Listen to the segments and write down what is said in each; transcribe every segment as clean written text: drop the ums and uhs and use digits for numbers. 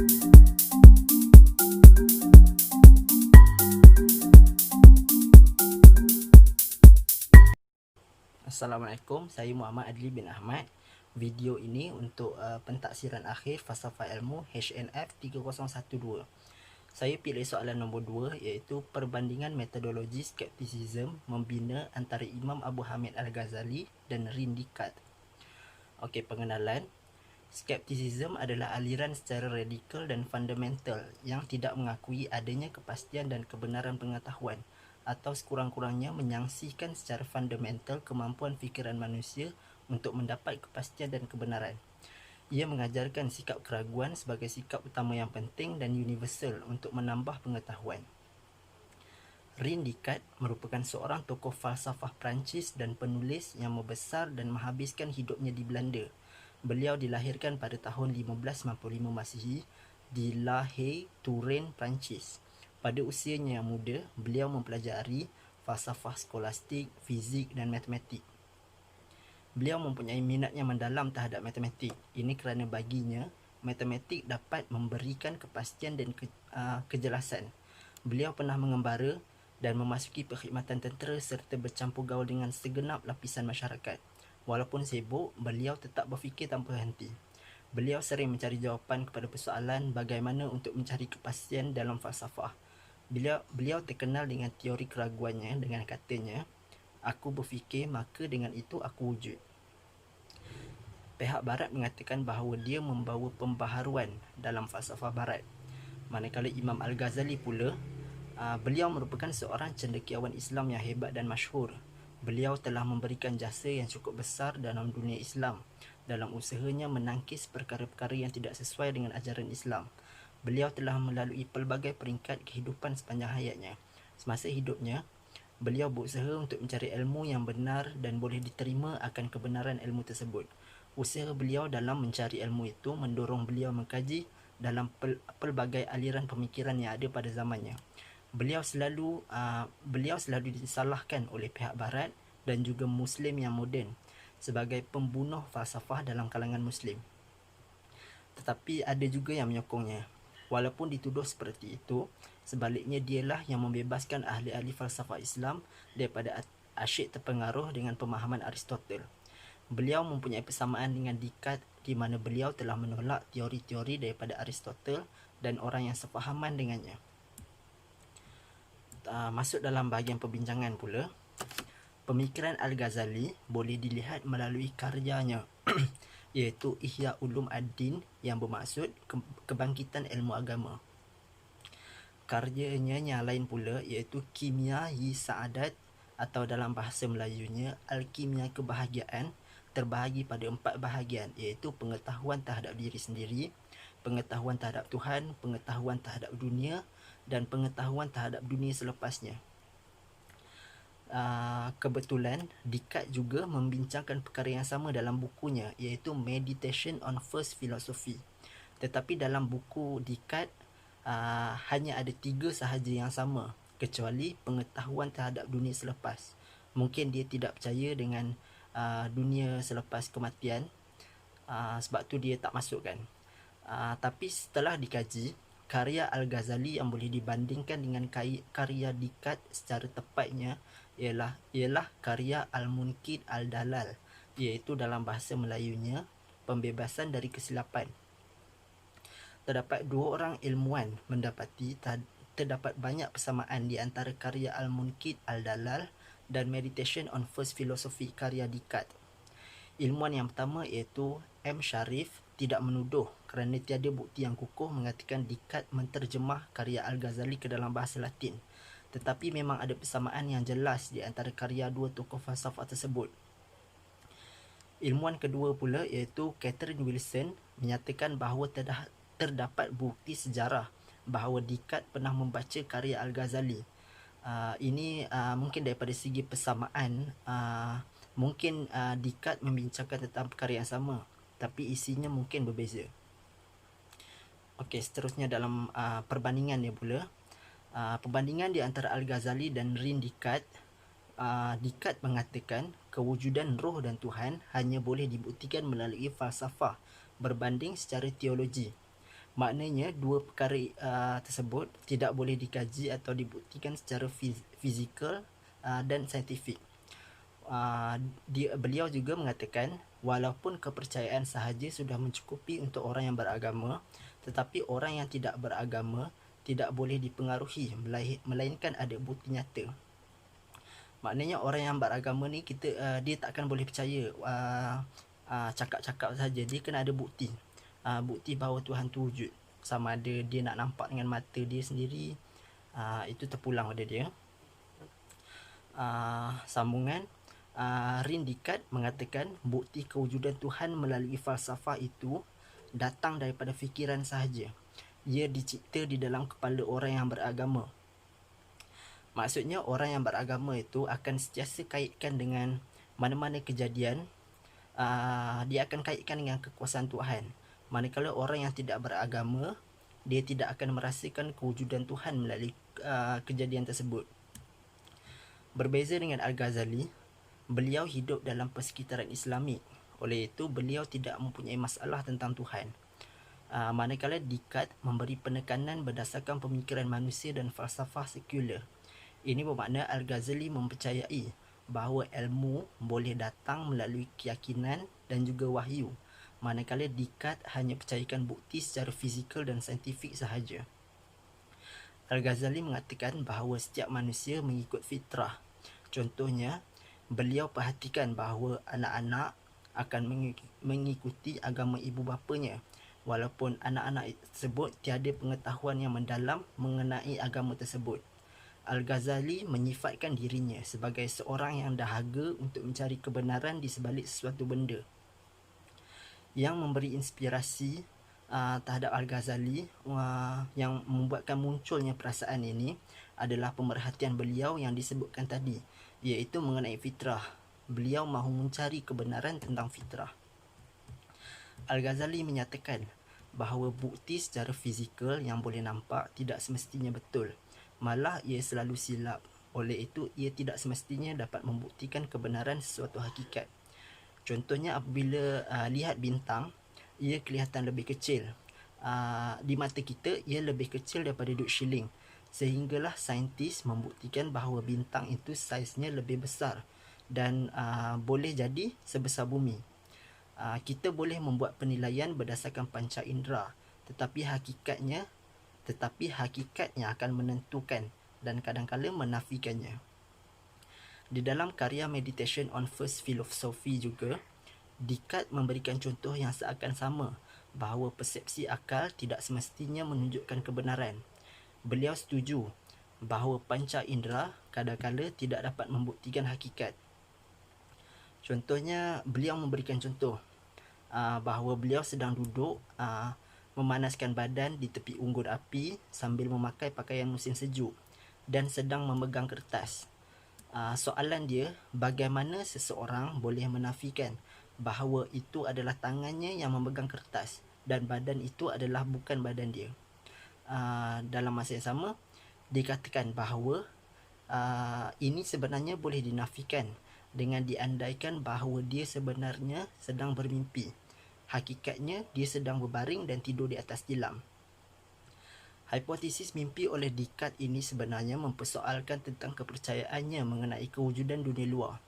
Assalamualaikum, saya Muhammad Adli bin Ahmad. Video ini untuk pentaksiran akhir falsafah ilmu HNF 3012. Saya pilih soalan nombor 2, iaitu perbandingan metodologi skeptisism membina antara Imam Abu Hamid Al-Ghazali dan Rene Descartes. Okey, pengenalan. Skeptisism adalah aliran secara radikal dan fundamental yang tidak mengakui adanya kepastian dan kebenaran pengetahuan, atau sekurang-kurangnya menyaksikan secara fundamental kemampuan fikiran manusia untuk mendapat kepastian dan kebenaran. Ia mengajarkan sikap keraguan sebagai sikap utama yang penting dan universal untuk menambah pengetahuan. Rene Descartes merupakan seorang tokoh falsafah Perancis dan penulis yang membesar dan menghabiskan hidupnya di Belanda. Beliau dilahirkan pada tahun 1595 Masihi di La Haye, Touraine, Perancis. Pada usianya yang muda, beliau mempelajari falsafah skolastik, fizik dan matematik. Beliau mempunyai minat yang mendalam terhadap matematik. Ini kerana baginya, matematik dapat memberikan kepastian dan kejelasan. Beliau pernah mengembara dan memasuki perkhidmatan tentera serta bercampur gaul dengan segenap lapisan masyarakat. Walaupun sibuk, beliau tetap berfikir tanpa henti. Beliau sering mencari jawapan kepada persoalan bagaimana untuk mencari kepastian dalam falsafah. Beliau terkenal dengan teori keraguannya dengan katanya, "Aku berfikir, maka dengan itu aku wujud." Pihak barat mengatakan bahawa dia membawa pembaharuan dalam falsafah barat. Manakala Imam Al-Ghazali pula, beliau merupakan seorang cendekiawan Islam yang hebat dan masyhur. Beliau telah memberikan jasa yang cukup besar dalam dunia Islam dalam usahanya menangkis perkara-perkara yang tidak sesuai dengan ajaran Islam. Beliau telah melalui pelbagai peringkat kehidupan sepanjang hayatnya. Semasa hidupnya, beliau berusaha untuk mencari ilmu yang benar dan boleh diterima akan kebenaran ilmu tersebut. Usaha beliau dalam mencari ilmu itu mendorong beliau mengkaji dalam pelbagai aliran pemikiran yang ada pada zamannya. Beliau selalu disalahkan oleh pihak barat dan juga Muslim yang moden sebagai pembunuh falsafah dalam kalangan Muslim. Tetapi ada juga yang menyokongnya. Walaupun dituduh seperti itu, sebaliknya dialah yang membebaskan ahli-ahli falsafah Islam daripada asyik terpengaruh dengan pemahaman Aristotle. Beliau mempunyai persamaan dengan Descartes di mana beliau telah menolak teori-teori daripada Aristotle dan orang yang sefahaman dengannya. Masuk dalam bahagian perbincangan pula. Pemikiran Al-Ghazali boleh dilihat melalui karyanya iaitu Ihya Ulum Ad-Din yang bermaksud kebangkitan ilmu agama. Karyanya yang lain pula iaitu Kimia-i Sa'adat atau dalam bahasa Melayunya Alkimia Kebahagiaan, terbahagi pada 4 bahagian iaitu pengetahuan terhadap diri sendiri, pengetahuan terhadap Tuhan, pengetahuan terhadap dunia dan pengetahuan terhadap dunia selepasnya. Kebetulan Descartes juga membincangkan perkara yang sama dalam bukunya iaitu Meditation on First Philosophy. Tetapi dalam buku Descartes hanya ada 3 sahaja yang sama, kecuali pengetahuan terhadap dunia selepas. Mungkin dia tidak percaya dengan dunia selepas kematian, sebab tu dia tak masukkan. Tapi setelah dikaji, karya Al-Ghazali yang boleh dibandingkan dengan karya Descartes secara tepatnya ialah karya Al-Munqidh Al-Dalal, iaitu dalam bahasa Melayunya pembebasan dari kesilapan. Terdapat 2 orang ilmuwan mendapati terdapat banyak persamaan di antara karya Al-Munqidh Al-Dalal dan Meditation on First Philosophy karya Descartes. Ilmuwan yang pertama iaitu M. Sharif tidak menuduh kerana tiada bukti yang kukuh mengatakan Descartes menterjemah karya Al-Ghazali ke dalam bahasa Latin. Tetapi memang ada persamaan yang jelas di antara karya 2 tokoh falsafah tersebut. Ilmuwan kedua pula iaitu Catherine Wilson menyatakan bahawa terdapat bukti sejarah bahawa Descartes pernah membaca karya Al-Ghazali. Ini mungkin daripada segi persamaan, mungkin Descartes membincangkan tentang perkara yang sama, tapi isinya mungkin berbeza. Okey, seterusnya dalam perbandingan dia pula. Perbandingan di antara Al-Ghazali dan Rene Descartes. Descartes mengatakan kewujudan roh dan Tuhan hanya boleh dibuktikan melalui falsafah berbanding secara teologi. Maknanya dua perkara tersebut tidak boleh dikaji atau dibuktikan secara fizikal dan saintifik. Beliau juga mengatakan walaupun kepercayaan sahaja sudah mencukupi untuk orang yang beragama, tetapi orang yang tidak beragama tidak boleh dipengaruhi melainkan ada bukti nyata. Maknanya orang yang beragama ni dia takkan boleh percaya cakap-cakap saja, dia kena ada bukti. Bukti bahawa Tuhan tu wujud. Sama ada dia nak nampak dengan mata dia sendiri, itu terpulang pada dia. Sambungan, Rin Descartes mengatakan bukti kewujudan Tuhan melalui falsafah itu datang daripada fikiran sahaja. Ia dicipta di dalam kepala orang yang beragama. Maksudnya orang yang beragama itu akan sentiasa kaitkan dengan mana-mana kejadian, dia akan kaitkan dengan kekuasaan Tuhan. Manakala orang yang tidak beragama, dia tidak akan merasakan kewujudan Tuhan melalui kejadian tersebut. Berbeza dengan Al-Ghazali, beliau hidup dalam persekitaran Islamik. Oleh itu, beliau tidak mempunyai masalah tentang Tuhan. Manakala Descartes memberi penekanan berdasarkan pemikiran manusia dan falsafah sekular. Ini bermakna Al-Ghazali mempercayai bahawa ilmu boleh datang melalui keyakinan dan juga wahyu, manakala Descartes hanya percayakan bukti secara fizikal dan saintifik sahaja. Al-Ghazali mengatakan bahawa setiap manusia mengikut fitrah. Contohnya, beliau perhatikan bahawa anak-anak akan mengikuti agama ibu bapanya, walaupun anak-anak tersebut tiada pengetahuan yang mendalam mengenai agama tersebut. Al-Ghazali menyifatkan dirinya sebagai seorang yang dahaga untuk mencari kebenaran di sebalik sesuatu benda. Yang memberi inspirasi terhadap Al-Ghazali, yang membuatkan munculnya perasaan ini adalah pemerhatian beliau yang disebutkan tadi, iaitu mengenai fitrah. Beliau mahu mencari kebenaran tentang fitrah. Al-Ghazali menyatakan bahawa bukti secara fizikal yang boleh nampak tidak semestinya betul. Malah ia selalu silap. Oleh itu, ia tidak semestinya dapat membuktikan kebenaran sesuatu hakikat. Contohnya apabila lihat bintang, ia kelihatan lebih kecil. Di mata kita, ia lebih kecil daripada duit shilling. Sehinggalah saintis membuktikan bahawa bintang itu saiznya lebih besar dan boleh jadi sebesar bumi. Kita boleh membuat penilaian berdasarkan panca indera, tetapi hakikatnya akan menentukan dan kadang-kadang menafikannya. Di dalam karya Meditation on First Philosophy juga, Descartes memberikan contoh yang seakan sama, bahawa persepsi akal tidak semestinya menunjukkan kebenaran. Beliau setuju bahawa panca indera kadang-kadang tidak dapat membuktikan hakikat. Contohnya, beliau memberikan contoh bahawa beliau sedang duduk memanaskan badan di tepi unggun api sambil memakai pakaian musim sejuk dan sedang memegang kertas. Soalan dia, bagaimana seseorang boleh menafikan bahawa itu adalah tangannya yang memegang kertas dan badan itu adalah bukan badan dia? Dalam masa yang sama, dikatakan bahawa ini sebenarnya boleh dinafikan dengan diandaikan bahawa dia sebenarnya sedang bermimpi. Hakikatnya, dia sedang berbaring dan tidur di atas tilam. Hipotesis mimpi oleh Descartes ini sebenarnya mempersoalkan tentang kepercayaannya mengenai kewujudan dunia luar.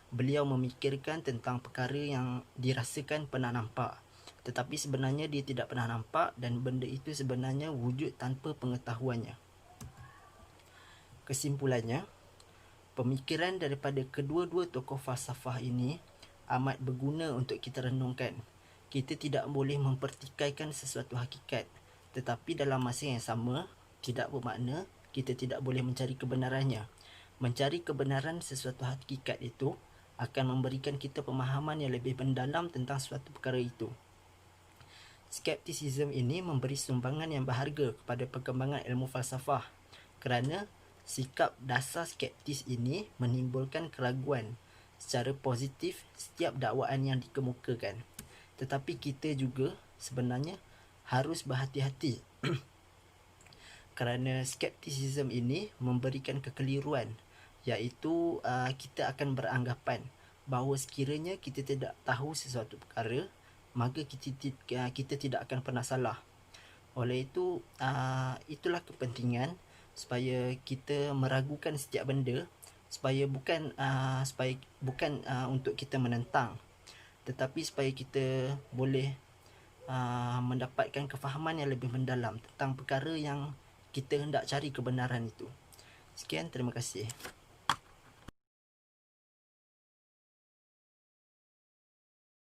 Beliau memikirkan tentang perkara yang dirasakan pernah nampak, tetapi sebenarnya dia tidak pernah nampak dan benda itu sebenarnya wujud tanpa pengetahuannya. Kesimpulannya, pemikiran daripada kedua-dua tokoh falsafah ini amat berguna untuk kita renungkan. Kita tidak boleh mempertikaikan sesuatu hakikat, tetapi dalam masa yang sama, tidak bermakna kita tidak boleh mencari kebenarannya. Mencari kebenaran sesuatu hakikat itu akan memberikan kita pemahaman yang lebih mendalam tentang suatu perkara itu. Skeptisisme ini memberi sumbangan yang berharga kepada perkembangan ilmu falsafah, kerana sikap dasar skeptis ini menimbulkan keraguan secara positif setiap dakwaan yang dikemukakan. Tetapi kita juga sebenarnya harus berhati-hati kerana skeptisisme ini memberikan kekeliruan, iaitu kita akan beranggapan bahawa sekiranya kita tidak tahu sesuatu perkara, maka kita tidak akan pernah salah. Oleh itu, itulah kepentingan supaya kita meragukan setiap benda, supaya bukan untuk kita menentang, tetapi supaya kita boleh mendapatkan kefahaman yang lebih mendalam tentang perkara yang kita hendak cari kebenaran itu. Sekian, terima kasih.